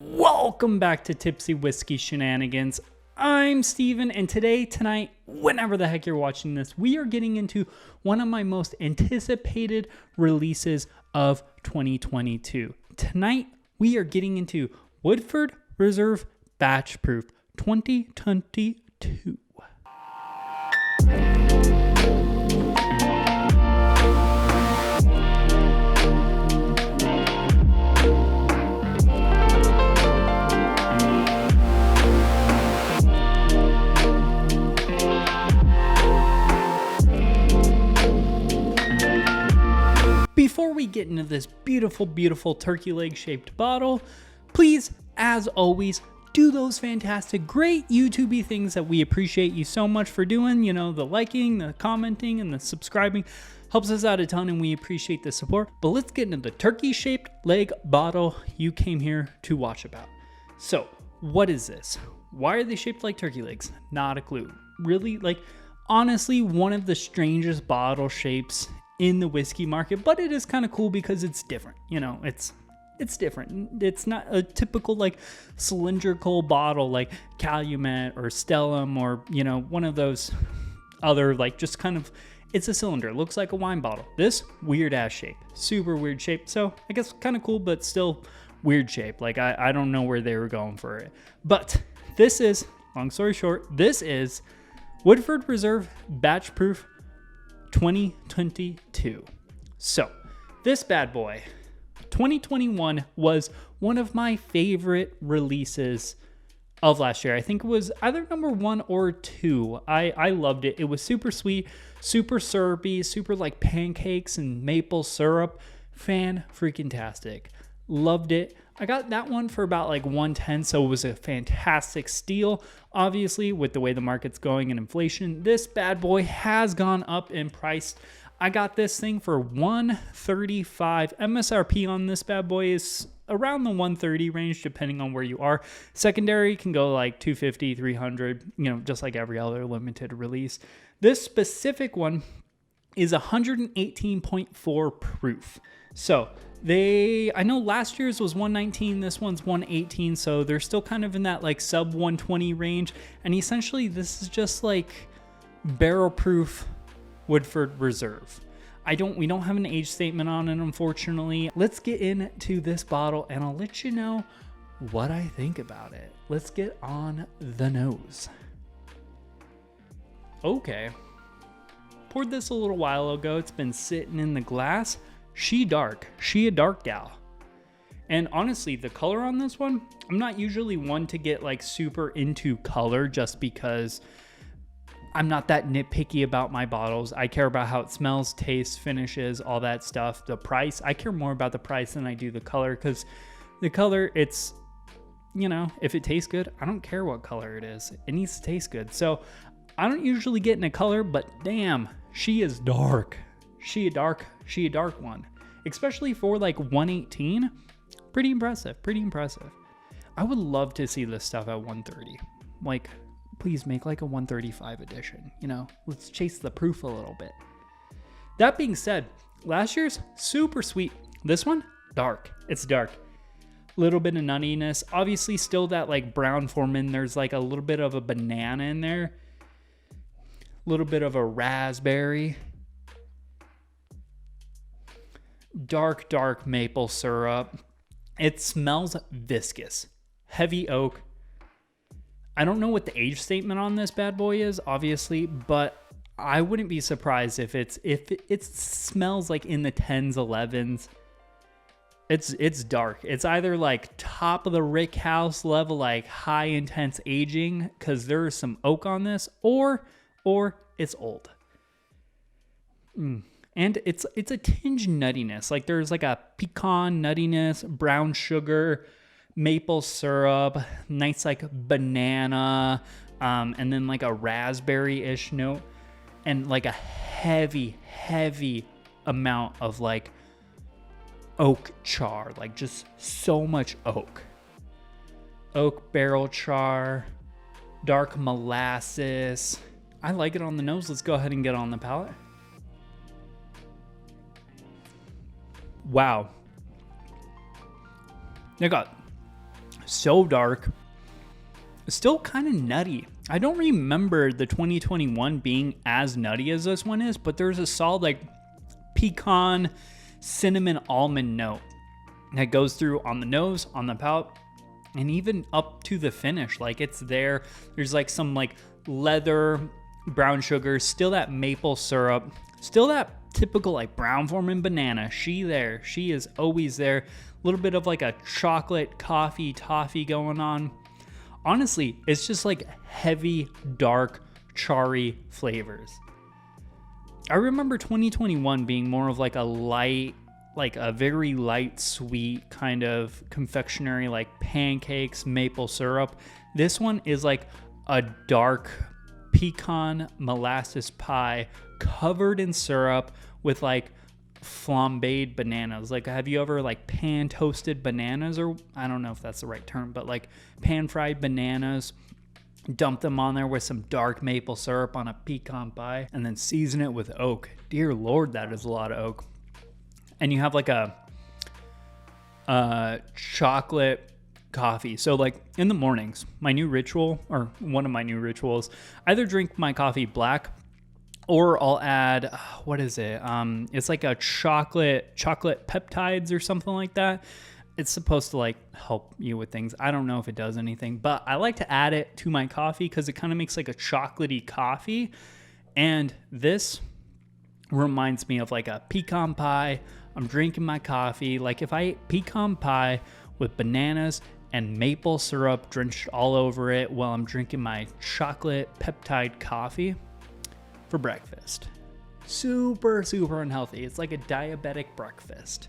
Welcome back to Tipsy Whiskey Shenanigans. I'm Steven, and tonight, whenever the heck you're watching this, we are getting into one of my most anticipated releases of 2022. Tonight, we are getting into Woodford Reserve Batch Proof 2022. Before we get into this beautiful turkey leg shaped bottle, please, as always, do those fantastic, great YouTube-y things that we appreciate you so much for doing. You know, the liking, the commenting, and the subscribing helps us out a ton, and we appreciate the support. But let's get into the turkey shaped leg bottle you came here to watch about. So, what is this? Why are they shaped like turkey legs? Not a clue. Really, honestly, one of the strangest bottle shapes in the whiskey market, but it is kind of cool because it's different. You know, it's different. It's not a typical cylindrical bottle like Calumet or Stellum or, you know, one of those other just kind of, it's a cylinder. It looks like a wine bottle. This weird ass shape, super weird shape. So I guess kind of cool, but still weird shape. I don't know where they were going for it, but this is, long story short, this is Woodford Reserve Batch Proof 2022. So this bad boy, 2021, was one of my favorite releases of last year. I think it was either number 1 or 2. I loved it. It was super sweet, super syrupy, super like pancakes and maple syrup. Fan-freaking-tastic. Loved it. I got that one for about $110, so it was a fantastic steal. Obviously, with the way the market's going and inflation, this bad boy has gone up in price. I got this thing for $135. MSRP on this bad boy is around the $130 range, depending on where you are. Secondary can go $250, $300, you know, just like every other limited release. This specific one is 118.4 proof. So I know last year's was 119, this one's 118, so they're still kind of in that sub 120 range. And essentially this is just barrel proof Woodford Reserve. We don't have an age statement on it, unfortunately. Let's get into this bottle and I'll let you know what I think about it. Let's get on the nose. Okay. Poured this a little while ago. It's been sitting in the glass. She a dark gal. And honestly, the color on this one, I'm not usually one to get super into color just because I'm not that nitpicky about my bottles. I care about how it smells, tastes, finishes, all that stuff. The price, I care more about the price than I do the color, because the color, it's, you know, if it tastes good, I don't care what color it is. It needs to taste good. So I don't usually get in a color, but damn, she is dark. She a dark one. Especially for 118. Pretty impressive. I would love to see this stuff at 130. Please make a 135 edition. You know, let's chase the proof a little bit. That being said, last year's super sweet. This one, dark. It's dark. Little bit of nuttiness. Obviously still that brown formin. There's a little bit of a banana in there. A little bit of a raspberry. Dark maple syrup. It smells viscous. Heavy oak. I don't know what the age statement on this bad boy is, obviously, but I wouldn't be surprised if it smells in the 10s, 11s. It's dark. It's either top of the rick house level, high intense aging, because there's some oak on this, or it's old. And it's a tinge nuttiness. There's a pecan nuttiness, brown sugar, maple syrup, nice banana, and then a raspberry-ish note, and a heavy amount of oak char, just so much oak barrel char, dark molasses. I like it on the nose. Let's go ahead and get it on the palate. Wow. They got So dark. Still kind of nutty. I don't remember the 2021 being as nutty as this one is, but there's a solid like pecan, cinnamon, almond note that goes through on the nose, on the palate, and even up to the finish. Like it's there. There's like some like leather, brown sugar, still that maple syrup, still that typical like brown form banana. She is always there. A little bit of like a chocolate coffee toffee going on. Honestly, it's just like heavy, dark, charry flavors. I remember 2021 being more of like a light, like a very light, sweet kind of confectionery, like pancakes, maple syrup. This one is like a dark pecan molasses pie covered in syrup with like flambéed bananas. Like, have you ever like pan toasted bananas, or I don't know if that's the right term, but like pan fried bananas, dump them on there with some dark maple syrup on a pecan pie, and then season it with oak. Dear Lord, that is a lot of oak. And you have like a chocolate coffee. So like in the mornings, my new ritual, or one of my new rituals, either drink my coffee black, or I'll add, what is it? It's like a chocolate peptides or something like that. It's supposed to like help you with things. I don't know if it does anything, but I like to add it to my coffee because it kind of makes like a chocolatey coffee. And this reminds me of like a pecan pie. I'm drinking my coffee. Like if I ate pecan pie with bananas and maple syrup drenched all over it while I'm drinking my chocolate peptide coffee for breakfast. Super, super unhealthy. It's like a diabetic breakfast.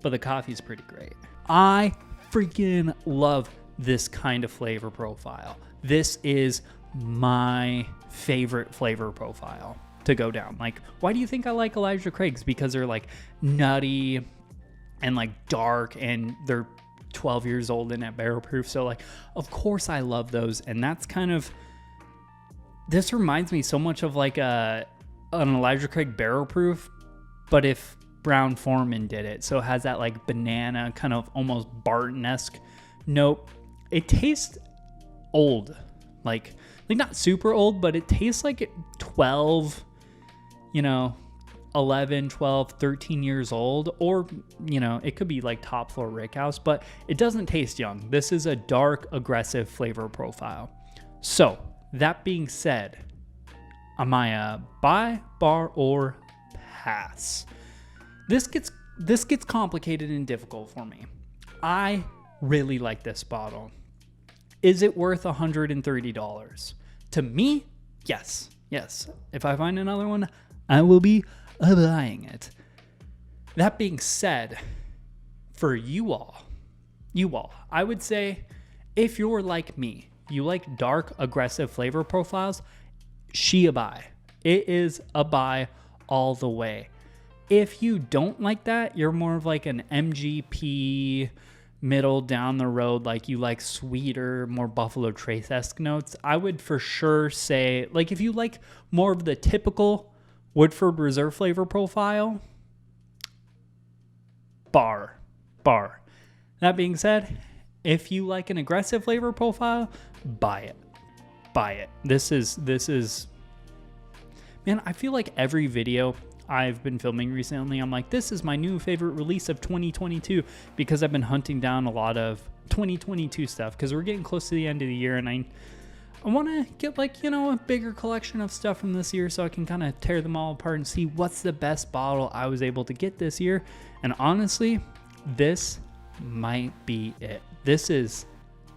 But the coffee's pretty great. I freaking love this kind of flavor profile. This is my favorite flavor profile to go down. Like, why do you think I like Elijah Craig's? Because they're like nutty and like dark, and they're 12 years old and at barrel proof. So like, of course I love those. And that's kind of, this reminds me so much of like an Elijah Craig barrel proof, but if Brown Foreman did it. So it has that like banana kind of almost Barton-esque note. It tastes old, like not super old, but it tastes like 12, 11, 12, 13 years old, or, it could be like top floor Rickhouse, but it doesn't taste young. This is a dark, aggressive flavor profile. So that being said, am I a buy, bar, or pass? This gets complicated and difficult for me. I really like this bottle. Is it worth $130? To me, yes. If I find another one, I will be buying it. That being said, for you all, I would say if you're like me, you like dark, aggressive flavor profiles, she a buy. It is a buy all the way. If you don't like that, you're more of like an MGP, middle down the road, like you like sweeter, more Buffalo Trace-esque notes, I would for sure say, like if you like more of the typical Woodford Reserve flavor profile, bar. That being said, if you like an aggressive flavor profile, buy it. This is, man, I feel like every video I've been filming recently, I'm like, this is my new favorite release of 2022, because I've been hunting down a lot of 2022 stuff, because we're getting close to the end of the year, and I want to get like, a bigger collection of stuff from this year so I can kind of tear them all apart and see what's the best bottle I was able to get this year. And honestly, this might be it. This is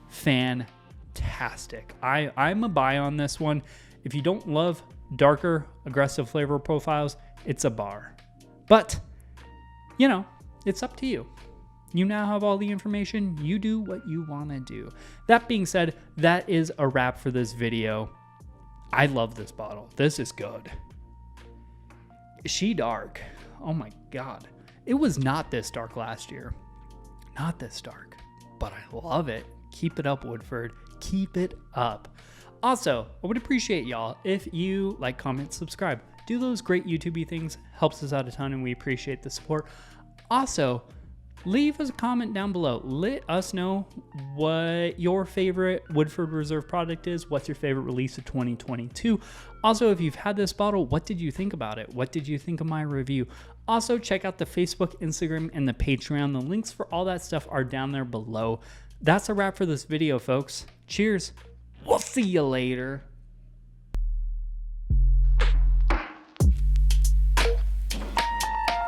fantastic. I'm a buy on this one. If you don't love darker, aggressive flavor profiles, it's a bar. But, it's up to you. You now have all the information. You do what you want to do. That being said, that is a wrap for this video. I love this bottle. This is good. She dark. Oh my God. It was not this dark last year. Not this dark. But I love it. Keep it up, Woodford. Keep it up. Also, I would appreciate y'all if you like, comment, subscribe. Do those great YouTube-y things. Helps us out a ton, and we appreciate the support. Also, leave us a comment down below. Let us know what your favorite Woodford Reserve product is. What's your favorite release of 2022? Also, if you've had this bottle, what did you think about it? What did you think of my review? Also, check out the Facebook, Instagram, and the Patreon. The links for all that stuff are down there below. That's a wrap for this video, folks. Cheers. We'll see you later.